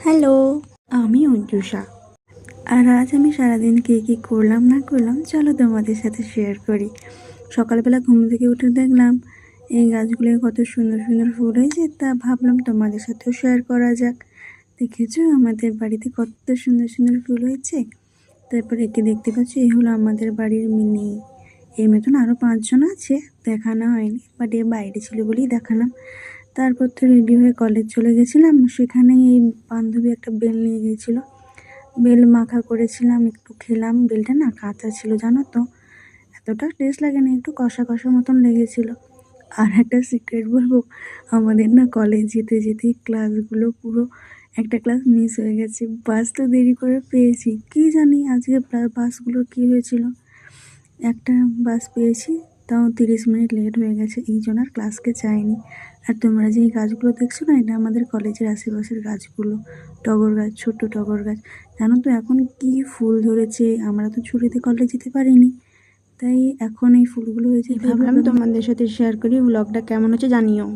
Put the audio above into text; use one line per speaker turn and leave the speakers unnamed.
Hello, আমি অঞ্জুষা। আর আজ আমি সারাদিন কী করলাম না করলাম চলো তোমাদের সাথে শেয়ার করি। সকালবেলা ঘুম থেকে উঠে দেখলাম এই গাছগুলোয় কত সুন্দর সুন্দর ফুল হয়েছে, তা ভাবলাম তোমাদের সাথেও শেয়ার করা যাক। দেখেছো আমাদের বাড়িতে কত সুন্দর সুন্দর ফুল হয়েছে। তারপর একে দেখতে পাচ্ছি, এই হলো আমাদের বাড়ির মিনি। এর মতন আরও 5 জন আছে, দেখানো হয়নি, বাট এ বাইরে ছিল বলেই দেখালাম। তারপর তো রেডি হয়ে কলেজ চলে গেছিলাম। সেখানেই এই বান্ধবী একটা বেল নিয়ে গিয়েছিলো, বেল মাখা করেছিলাম, একটু খেলাম। বেলটা না কাঁচা ছিল জানো তো, এতটা টেস্ট লাগেনি, একটু কষা কষা মতন লেগেছিল। আর একটা সিক্রেট বলবো, আমাদের না কলেজ যেতে যেতে ক্লাসগুলো পুরো একটা ক্লাস মিস হয়ে গেছে। বাস তো দেরি করে পেয়েছি, কী জানি আজকে বাসগুলোর কী হয়েছিল। একটা বাস পেয়েছি, তাও 30 মিনিট লেট হয়ে গেছে, এই জন্য আর ক্লাসকে যাইনি। আর তোমরা যে এই গাছগুলো দেখছো না, এটা আমাদের কলেজের আশেপাশের গাছগুলো, টগর গাছ, ছোট্ট টগর গাছ। জানো তো এখন কি ফুল ধরেছে, আমরা তো ছুটিতে কলেজ যেতে পারিনি, তাই এখন এই ফুলগুলো হয়েছে। ভাবলাম তোমাদের সাথে শেয়ার করি, ব্লগটা কেমন হচ্ছে জানিও।